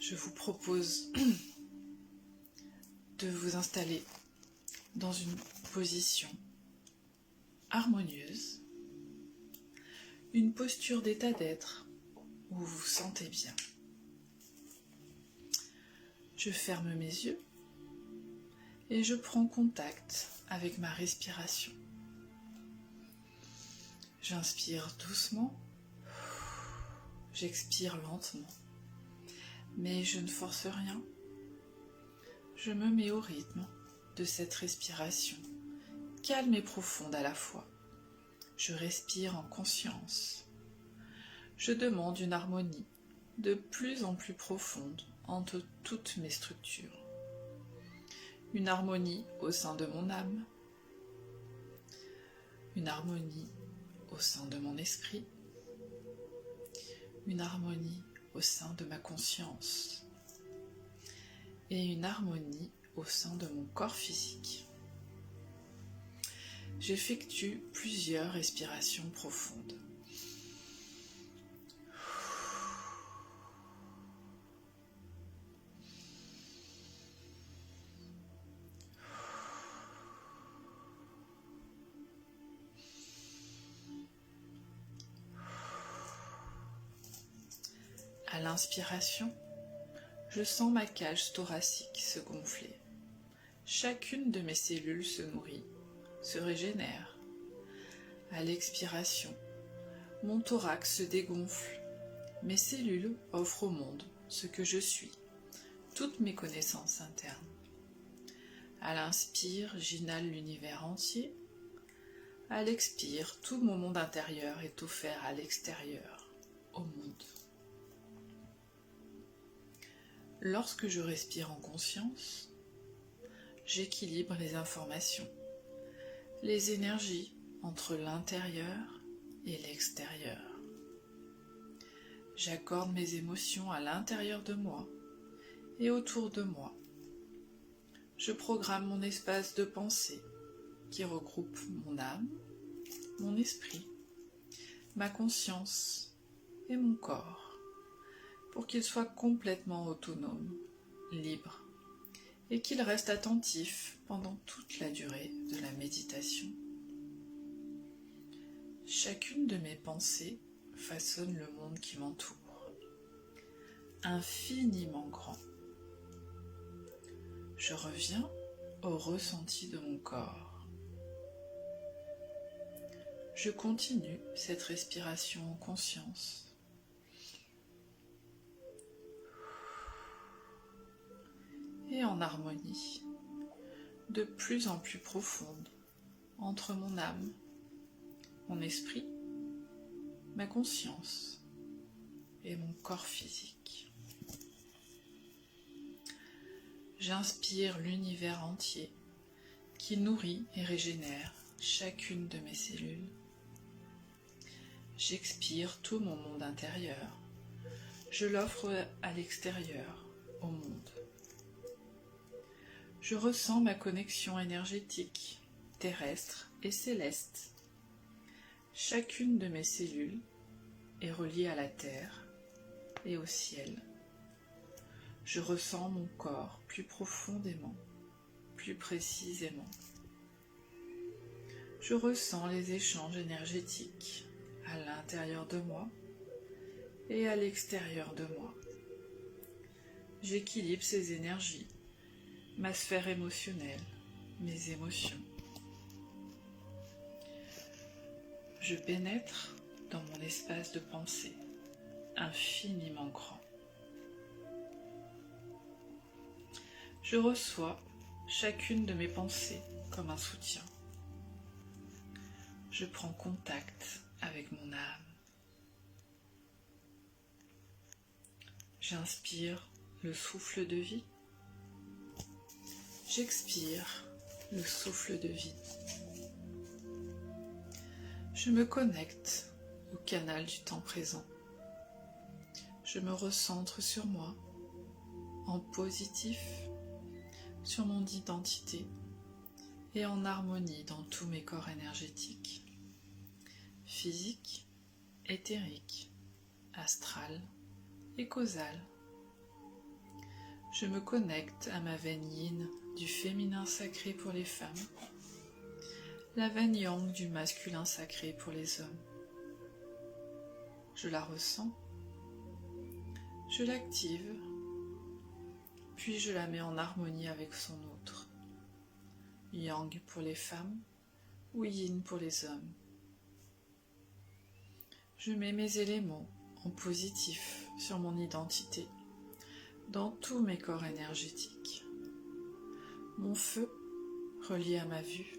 je vous propose de vous installer dans une position harmonieuse, une posture d'état d'être où vous vous sentez bien. Je ferme mes yeux et je prends contact avec ma respiration. J'inspire doucement, j'expire lentement, mais je ne force rien. Je me mets au rythme de cette respiration, calme et profonde à la fois. Je respire en conscience. Je demande une harmonie de plus en plus profonde entre toutes mes structures. Une harmonie au sein de mon âme, une harmonie au sein de mon esprit, une harmonie au sein de ma conscience et une harmonie au sein de mon corps physique. J'effectue plusieurs respirations profondes. À l'inspiration, je sens ma cage thoracique se gonfler. Chacune de mes cellules se nourrit, se régénère. À l'expiration, mon thorax se dégonfle. Mes cellules offrent au monde ce que je suis, toutes mes connaissances internes. À l'inspire, j'inhale l'univers entier. À l'expire, tout mon monde intérieur est offert à l'extérieur, au monde. Lorsque je respire en conscience, j'équilibre les informations, les énergies entre l'intérieur et l'extérieur. J'accorde mes émotions à l'intérieur de moi et autour de moi. Je programme mon espace de pensée qui regroupe mon âme, mon esprit, ma conscience et mon corps pour qu'il soit complètement autonome, libre et qu'il reste attentif pendant toute la durée de la méditation. Chacune de mes pensées façonne le monde qui m'entoure, infiniment grand. Je reviens au ressenti de mon corps. Je continue cette respiration en conscience. Et en harmonie, de plus en plus profonde, entre mon âme, mon esprit, ma conscience et mon corps physique. J'inspire l'univers entier qui nourrit et régénère chacune de mes cellules. J'expire tout mon monde intérieur. Je l'offre à l'extérieur, au monde. Je ressens ma connexion énergétique, terrestre et céleste. Chacune de mes cellules est reliée à la terre et au ciel. Je ressens mon corps plus profondément, plus précisément. Je ressens les échanges énergétiques à l'intérieur de moi et à l'extérieur de moi. J'équilibre ces énergies, ma sphère émotionnelle, mes émotions. Je pénètre dans mon espace de pensée, infiniment grand. Je reçois chacune de mes pensées comme un soutien. Je prends contact avec mon âme. J'inspire le souffle de vie. J'expire le souffle de vie. Je me connecte au canal du temps présent. Je me recentre sur moi, en positif, sur mon identité et en harmonie dans tous mes corps énergétiques, physique, éthérique, astral et causal. Je me connecte à ma veine yin du féminin sacré pour les femmes, la veine yang du masculin sacré pour les hommes. Je la ressens, je l'active, puis je la mets en harmonie avec son autre, yang pour les femmes ou yin pour les hommes. Je mets mes éléments en positif sur mon identité, dans tous mes corps énergétiques. Mon feu, relié à ma vue,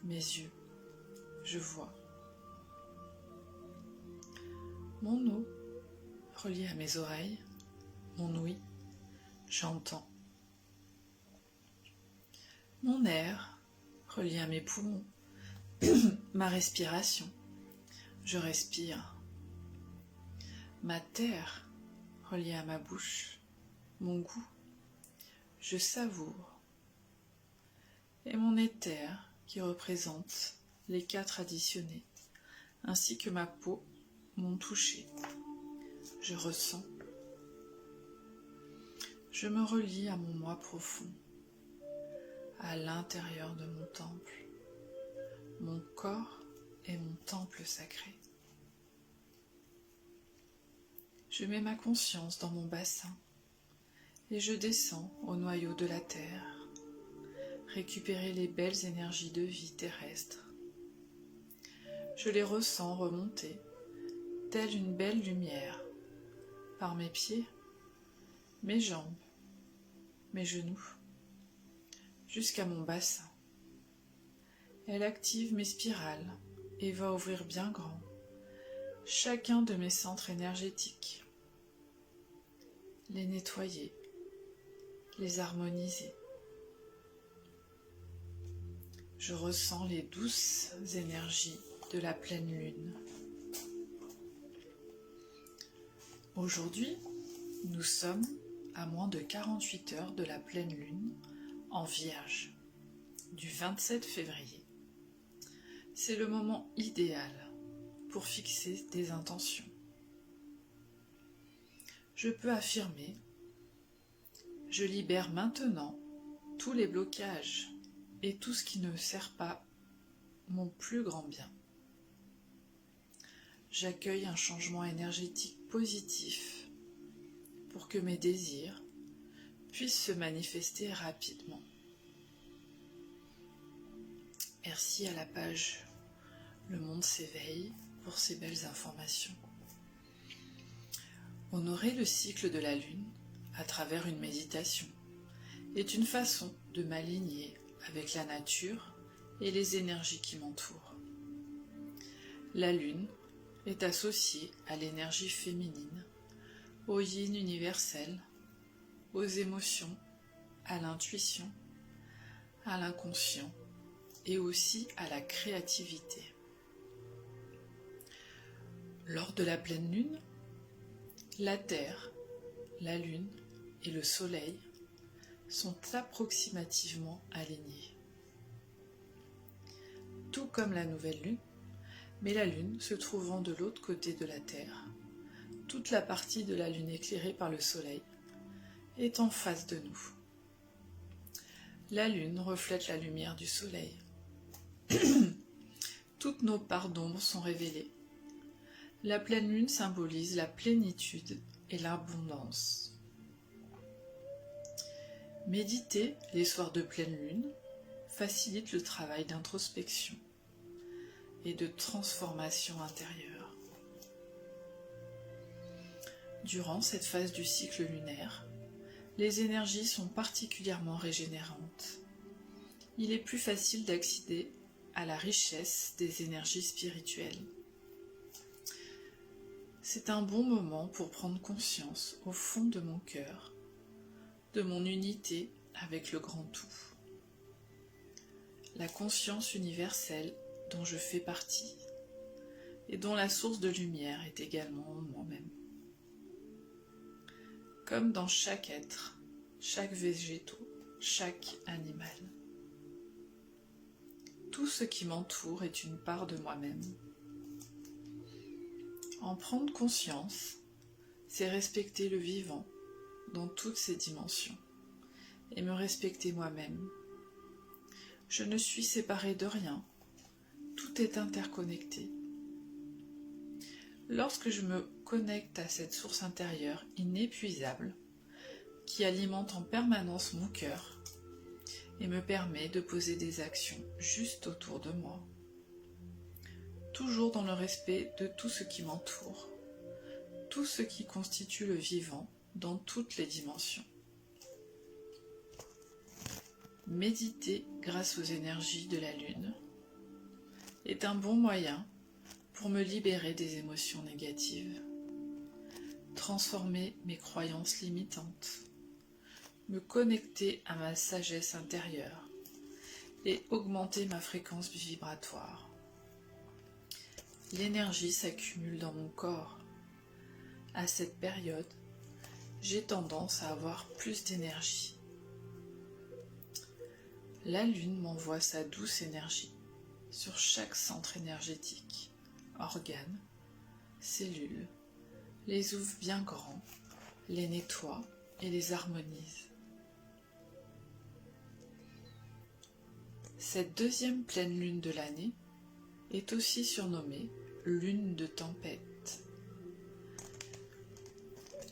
mes yeux, je vois. Mon eau, relié à mes oreilles, mon ouïe, j'entends. Mon air, relié à mes poumons, ma respiration, je respire. Ma terre, reliée à ma bouche, mon goût, je savoure. Et mon éther, qui représente les 4 additionnés, ainsi que ma peau, mon toucher, je ressens. Je me relie à mon moi profond, à l'intérieur de mon temple. Mon corps est mon temple sacré. Je mets ma conscience dans mon bassin et je descends au noyau de la terre, récupérer les belles énergies de vie terrestre. Je les ressens remonter, telle une belle lumière, par mes pieds, mes jambes, mes genoux, jusqu'à mon bassin. Elle active mes spirales et va ouvrir bien grand chacun de mes centres énergétiques, les nettoyer, les harmoniser. Je ressens les douces énergies de la pleine lune. Aujourd'hui, nous sommes à moins de 48 heures de la pleine lune en Vierge, du 27 février. C'est le moment idéal pour fixer des intentions. Je peux affirmer, je libère maintenant tous les blocages et tout ce qui ne sert pas mon plus grand bien. J'accueille un changement énergétique positif pour que mes désirs puissent se manifester rapidement. Merci à la page Le Monde s'éveille pour ces belles informations. Honorer le cycle de la Lune à travers une méditation est une façon de m'aligner avec la nature et les énergies qui m'entourent. La Lune est associée à l'énergie féminine, au yin universel, aux émotions, à l'intuition, à l'inconscient et aussi à la créativité. Lors de la pleine lune, la Terre, la Lune et le Soleil sont approximativement alignés. Tout comme la nouvelle Lune, mais la Lune se trouvant de l'autre côté de la Terre, toute la partie de la Lune éclairée par le Soleil est en face de nous. La Lune reflète la lumière du Soleil. Toutes nos parts d'ombre sont révélées. La pleine lune symbolise la plénitude et l'abondance. Méditer les soirs de pleine lune facilite le travail d'introspection et de transformation intérieure. Durant cette phase du cycle lunaire, les énergies sont particulièrement régénérantes. Il est plus facile d'accéder à la richesse des énergies spirituelles. C'est un bon moment pour prendre conscience au fond de mon cœur, de mon unité avec le grand tout. La conscience universelle dont je fais partie et dont la source de lumière est également en moi-même. Comme dans chaque être, chaque végétaux, chaque animal. Tout ce qui m'entoure est une part de moi-même. En prendre conscience, c'est respecter le vivant dans toutes ses dimensions et me respecter moi-même. Je ne suis séparée de rien, tout est interconnecté. Lorsque je me connecte à cette source intérieure inépuisable, qui alimente en permanence mon cœur et me permet de poser des actions juste autour de moi, toujours dans le respect de tout ce qui m'entoure, tout ce qui constitue le vivant dans toutes les dimensions. Méditer grâce aux énergies de la Lune est un bon moyen pour me libérer des émotions négatives, transformer mes croyances limitantes, me connecter à ma sagesse intérieure et augmenter ma fréquence vibratoire. L'énergie s'accumule dans mon corps. À cette période, j'ai tendance à avoir plus d'énergie. La Lune m'envoie sa douce énergie sur chaque centre énergétique, organes, cellules, les ouvre bien grands, les nettoie et les harmonise. Cette deuxième pleine lune de l'année est aussi surnommée lune de tempête.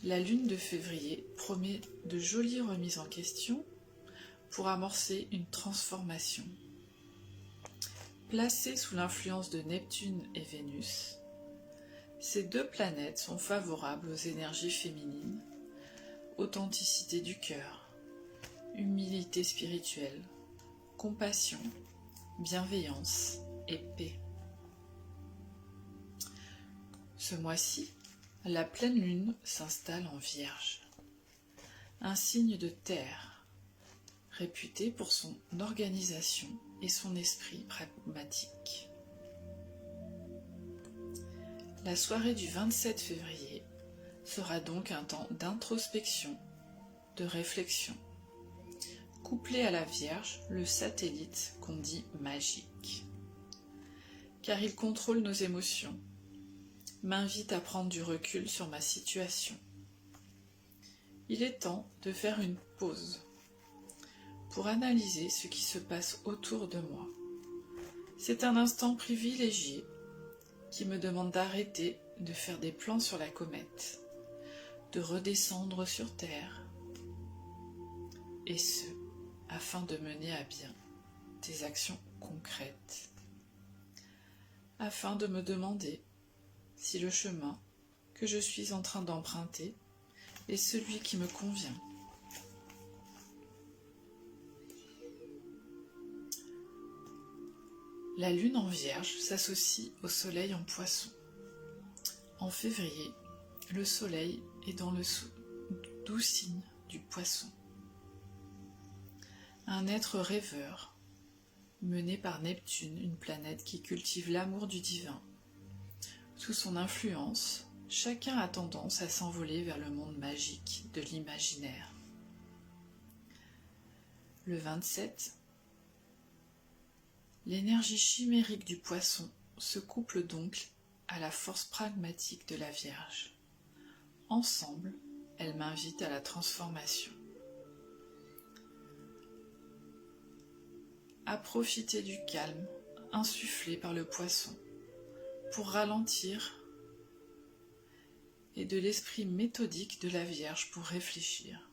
La lune de février promet de jolies remises en question pour amorcer une transformation. Placées sous l'influence de Neptune et Vénus, ces deux planètes sont favorables aux énergies féminines, authenticité du cœur, humilité spirituelle, compassion, bienveillance et paix. Ce mois-ci, la pleine lune s'installe en Vierge, un signe de terre, réputé pour son organisation et son esprit pragmatique. La soirée du 27 février sera donc un temps d'introspection, de réflexion, couplé à la Vierge, le satellite qu'on dit magique, car il contrôle nos émotions, m'invite à prendre du recul sur ma situation. Il est temps de faire une pause pour analyser ce qui se passe autour de moi. C'est un instant privilégié qui me demande d'arrêter de faire des plans sur la comète, de redescendre sur Terre, et ce, afin de mener à bien des actions concrètes, afin de me demander si le chemin que je suis en train d'emprunter est celui qui me convient. La lune en Vierge s'associe au soleil en Poisson. En février, le soleil est dans le doux signe du Poisson. Un être rêveur, mené par Neptune, une planète qui cultive l'amour du divin. Sous son influence, chacun a tendance à s'envoler vers le monde magique de l'imaginaire. Le 27, l'énergie chimérique du Poisson se couple donc à la force pragmatique de la Vierge. Ensemble, elles m'invitent à la transformation. À profiter du calme insufflé par le Poisson pour ralentir et de l'esprit méthodique de la Vierge pour réfléchir.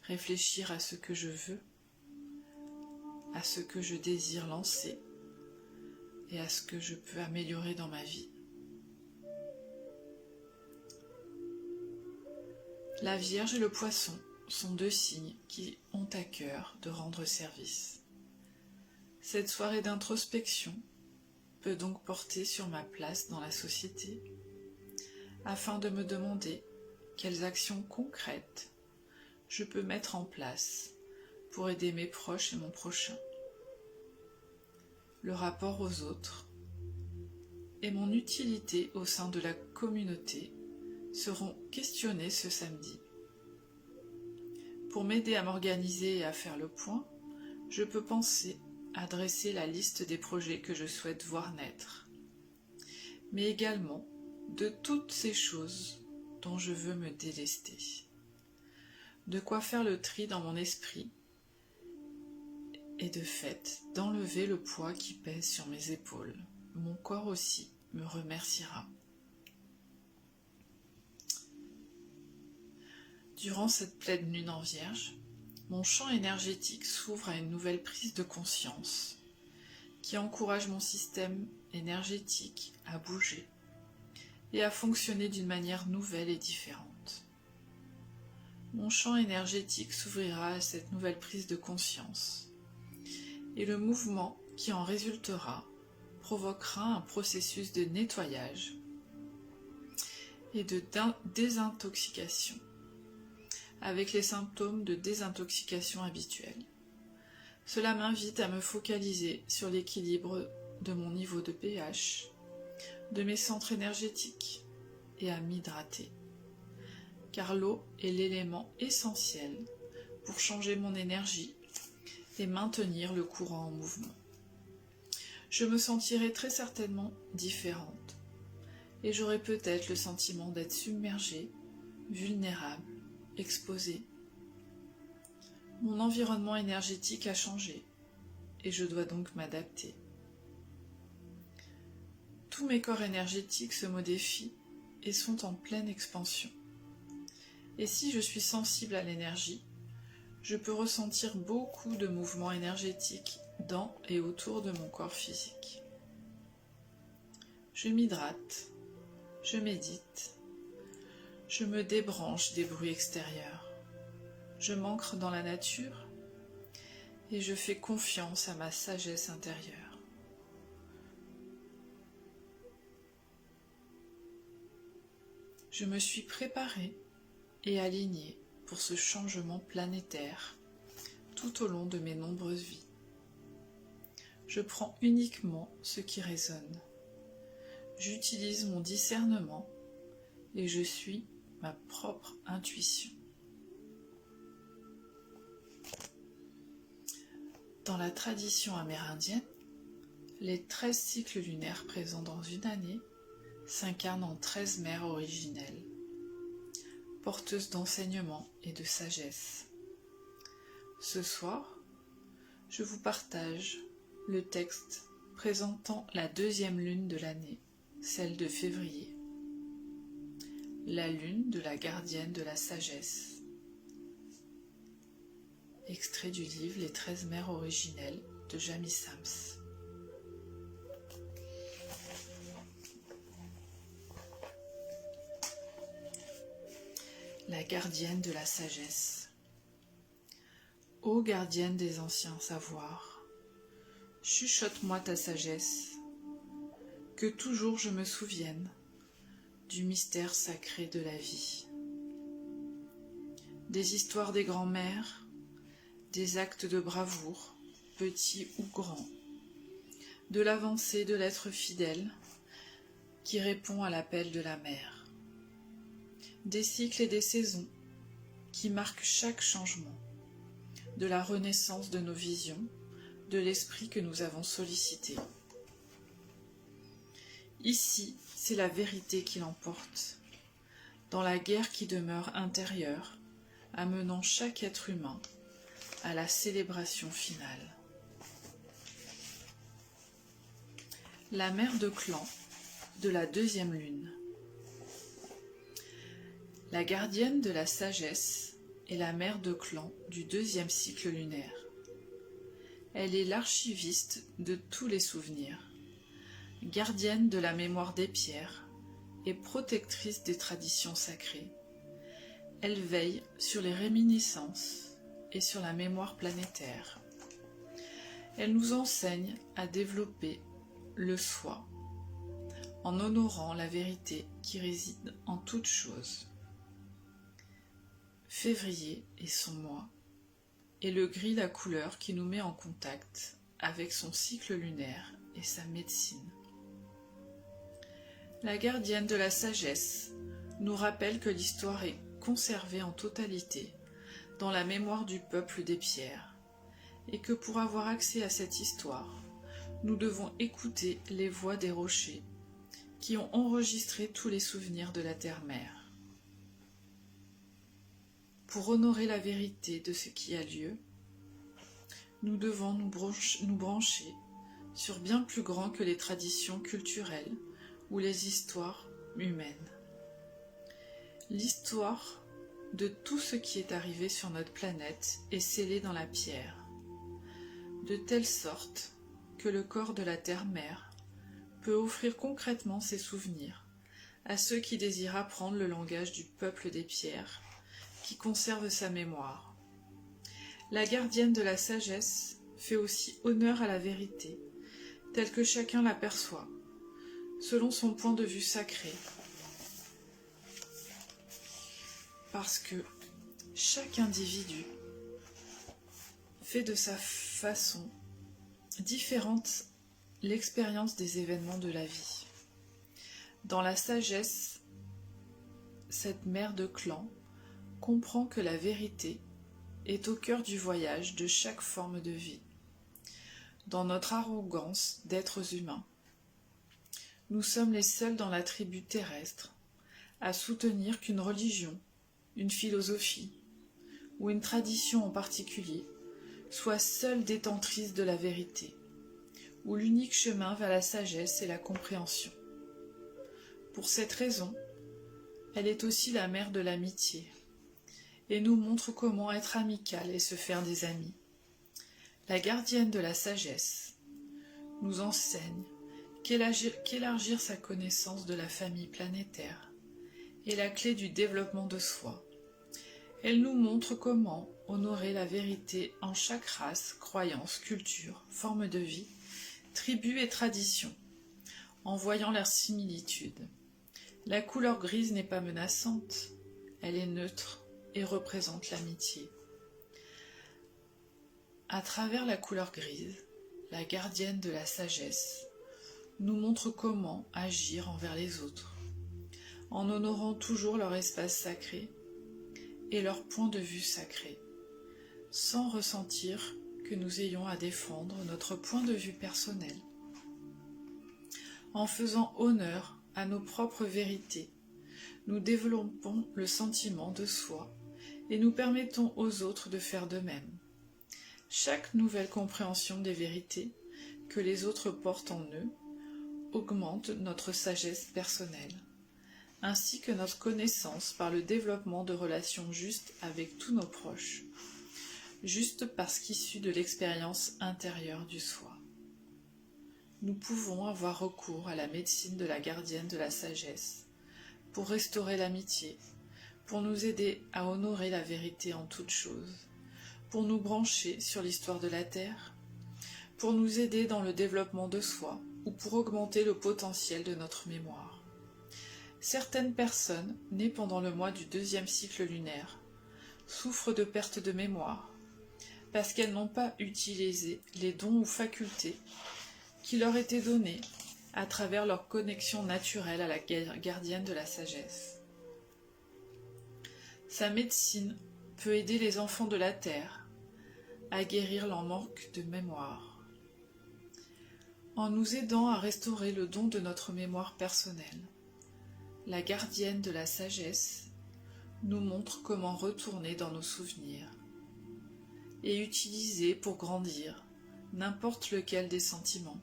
Réfléchir à ce que je veux, à ce que je désire lancer et à ce que je peux améliorer dans ma vie. La Vierge et le Poisson sont deux signes qui ont à cœur de rendre service. Cette soirée d'introspection peut donc porter sur ma place dans la société, afin de me demander quelles actions concrètes je peux mettre en place pour aider mes proches et mon prochain. Le rapport aux autres et mon utilité au sein de la communauté seront questionnés ce samedi. Pour m'aider à m'organiser et à faire le point, je peux penser à dresser la liste des projets que je souhaite voir naître, mais également de toutes ces choses dont je veux me délester. de quoi faire le tri dans mon esprit et de fait d'enlever le poids qui pèse sur mes épaules. Mon corps aussi me remerciera. Durant cette pleine lune en Vierge, mon champ énergétique s'ouvre à une nouvelle prise de conscience qui encourage mon système énergétique à bouger et à fonctionner d'une manière nouvelle et différente. Mon champ énergétique s'ouvrira à cette nouvelle prise de conscience et le mouvement qui en résultera provoquera un processus de nettoyage et de désintoxication avec les symptômes de désintoxication habituels. Cela m'invite à me focaliser sur l'équilibre de mon niveau de pH, de mes centres énergétiques et à m'hydrater, car l'eau est l'élément essentiel pour changer mon énergie et maintenir le courant en mouvement. Je me sentirai très certainement différente et j'aurai peut-être le sentiment d'être submergée, vulnérable, exposée. Mon environnement énergétique a changé et je dois donc m'adapter. Tous mes corps énergétiques se modifient et sont en pleine expansion. Et si je suis sensible à l'énergie, je peux ressentir beaucoup de mouvements énergétiques dans et autour de mon corps physique. Je m'hydrate, je médite, je me débranche des bruits extérieurs. Je m'ancre dans la nature et je fais confiance à ma sagesse intérieure. Je me suis préparée et alignée pour ce changement planétaire tout au long de mes nombreuses vies. Je prends uniquement ce qui résonne. J'utilise mon discernement et je suis ma propre intuition. Dans la tradition amérindienne, les 13 cycles lunaires présents dans une année s'incarnent en 13 mères originelles, porteuses d'enseignement et de sagesse. Ce soir, je vous partage le texte présentant la 2e lune de l'année, celle de février. La lune de la gardienne de la sagesse. Extrait du livre Les 13 mères originelles de Jamie Sams. La gardienne de la sagesse. Ô gardienne des anciens savoirs, chuchote-moi ta sagesse, que toujours je me souvienne du mystère sacré de la vie. Des histoires des grands-mères, des actes de bravoure, petits ou grands, de l'avancée de l'être fidèle qui répond à l'appel de la mer, des cycles et des saisons qui marquent chaque changement, de la renaissance de nos visions, de l'esprit que nous avons sollicité. Ici, c'est la vérité qui l'emporte, dans la guerre qui demeure intérieure, amenant chaque être humain à la célébration finale. La mère de clan de la 2e lune. La gardienne de la sagesse est la mère de clan du 2e cycle lunaire. Elle est l'archiviste de tous les souvenirs, gardienne de la mémoire des pierres et protectrice des traditions sacrées. Elle veille sur les réminiscences et sur la mémoire planétaire. Elle nous enseigne à développer le soi, en honorant la vérité qui réside en toute chose. Février est son mois, et le gris la couleur qui nous met en contact avec son cycle lunaire et sa médecine. La gardienne de la sagesse nous rappelle que l'histoire est conservée en totalité dans la mémoire du peuple des pierres, et que pour avoir accès à cette histoire, nous devons écouter les voix des rochers qui ont enregistré tous les souvenirs de la terre-mère. Pour honorer la vérité de ce qui a lieu, nous devons nous brancher sur bien plus grand que les traditions culturelles ou les histoires humaines. L'histoire de tout ce qui est arrivé sur notre planète est scellée dans la pierre, de telle sorte que le corps de la terre-mère peut offrir concrètement ses souvenirs à ceux qui désirent apprendre le langage du peuple des pierres, qui conserve sa mémoire. La gardienne de la sagesse fait aussi honneur à la vérité, telle que chacun l'aperçoit, selon son point de vue sacré, parce que chaque individu fait de sa façon différente l'expérience des événements de la vie. Dans la sagesse, cette mère de clan comprend que la vérité est au cœur du voyage de chaque forme de vie. Dans notre arrogance d'êtres humains, nous sommes les seuls dans la tribu terrestre à soutenir qu'une religion, une philosophie ou une tradition en particulier soit seule détentrice de la vérité, où l'unique chemin vers la sagesse est la compréhension. Pour cette raison, elle est aussi la mère de l'amitié, et nous montre comment être amical et se faire des amis. La gardienne de la sagesse nous enseigne qu'élargir sa connaissance de la famille planétaire est la clé du développement de soi. Elle nous montre comment honorer la vérité en chaque race, croyance, culture, forme de vie, tribu et tradition, en voyant leurs similitudes. La couleur grise n'est pas menaçante, elle est neutre et représente l'amitié. À travers la couleur grise, la gardienne de la sagesse nous montre comment agir envers les autres, en honorant toujours leur espace sacré et leur point de vue sacré, sans ressentir que nous ayons à défendre notre point de vue personnel. En faisant honneur à nos propres vérités, nous développons le sentiment de soi et nous permettons aux autres de faire de même. Chaque nouvelle compréhension des vérités que les autres portent en eux augmente notre sagesse personnelle, ainsi que notre connaissance par le développement de relations justes avec tous nos proches, juste parce qu'issus de l'expérience intérieure du soi. Nous pouvons avoir recours à la médecine de la gardienne de la sagesse pour restaurer l'amitié, pour nous aider à honorer la vérité en toutes choses, pour nous brancher sur l'histoire de la Terre, pour nous aider dans le développement de soi ou pour augmenter le potentiel de notre mémoire. Certaines personnes, nées pendant le mois du 2e cycle lunaire, souffrent de perte de mémoire, parce qu'elles n'ont pas utilisé les dons ou facultés qui leur étaient donnés à travers leur connexion naturelle à la gardienne de la sagesse. Sa médecine peut aider les enfants de la Terre à guérir leur manque de mémoire, en nous aidant à restaurer le don de notre mémoire personnelle. La gardienne de la sagesse nous montre comment retourner dans nos souvenirs et utiliser pour grandir n'importe lequel des sentiments.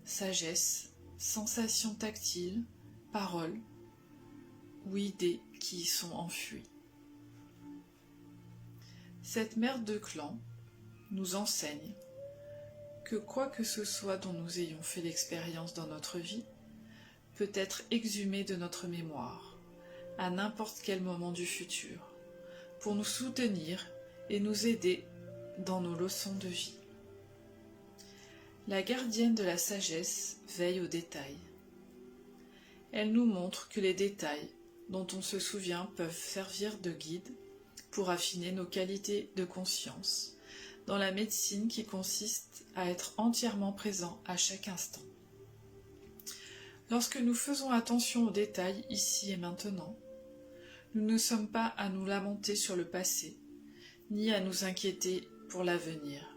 Sagesse, sensations tactiles, paroles ou idées qui y sont enfouies. Cette mère de clan nous enseigne que quoi que ce soit dont nous ayons fait l'expérience dans notre vie peut être exhumé de notre mémoire à n'importe quel moment du futur pour nous soutenir et nous aider dans nos leçons de vie. La gardienne de la sagesse veille aux détails. Elle nous montre que les détails dont on se souvient peuvent servir de guide pour affiner nos qualités de conscience dans la médecine qui consiste à être entièrement présent à chaque instant. Lorsque nous faisons attention aux détails ici et maintenant, nous ne sommes pas à nous lamenter sur le passé, ni à nous inquiéter pour l'avenir.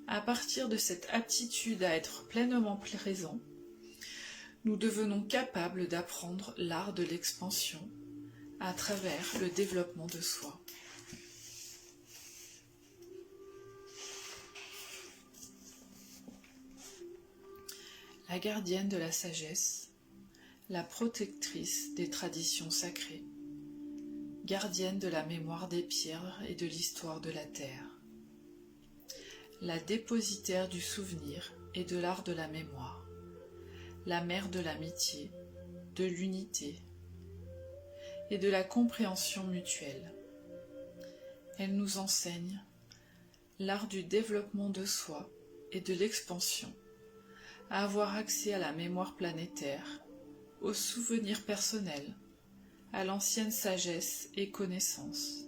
À partir de cette aptitude à être pleinement présent, nous devenons capables d'apprendre l'art de l'expansion à travers le développement de soi. La gardienne de la sagesse, la protectrice des traditions sacrées, gardienne de la mémoire des pierres et de l'histoire de la terre, la dépositaire du souvenir et de l'art de la mémoire, la mère de l'amitié, de l'unité et de la compréhension mutuelle. Elle nous enseigne l'art du développement de soi et de l'expansion, à avoir accès à la mémoire planétaire, aux souvenirs personnels, à l'ancienne sagesse et connaissance,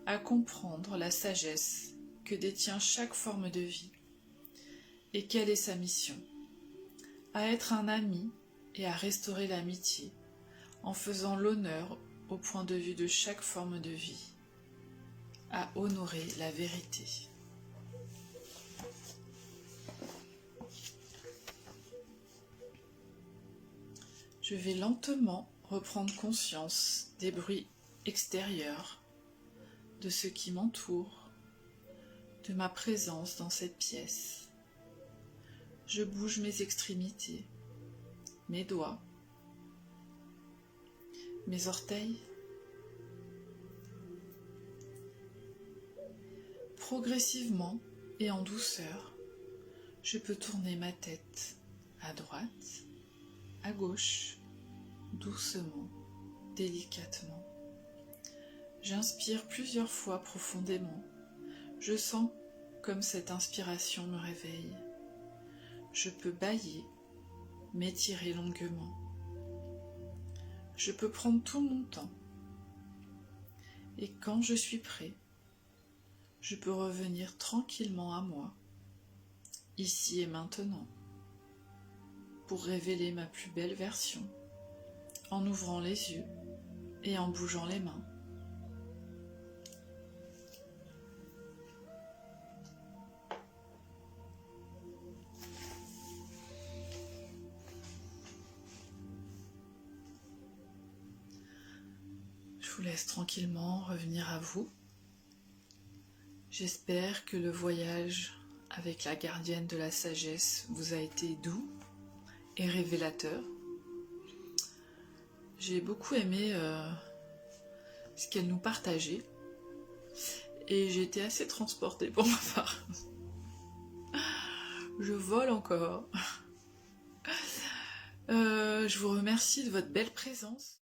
à comprendre la sagesse que détient chaque forme de vie et quelle est sa mission, à être un ami et à restaurer l'amitié en faisant l'honneur au point de vue de chaque forme de vie, à honorer la vérité. Je vais lentement reprendre conscience des bruits extérieurs, de ce qui m'entoure, de ma présence dans cette pièce. Je bouge mes extrémités, mes doigts, mes orteils. Progressivement et en douceur, je peux tourner ma tête à droite, à gauche, doucement, délicatement. J'inspire plusieurs fois profondément. Je sens comme cette inspiration me réveille. Je peux bâiller, m'étirer longuement. Je peux prendre tout mon temps. Et quand je suis prêt, je peux revenir tranquillement à moi, ici et maintenant, pour révéler ma plus belle version, en ouvrant les yeux et en bougeant les mains. Je vous laisse tranquillement revenir à vous. J'espère que le voyage avec la gardienne de la sagesse vous a été doux et révélateur. J'ai beaucoup aimé ce qu'elle nous partageait et j'ai été assez transportée pour ma part. Je vole encore. Je vous remercie de votre belle présence.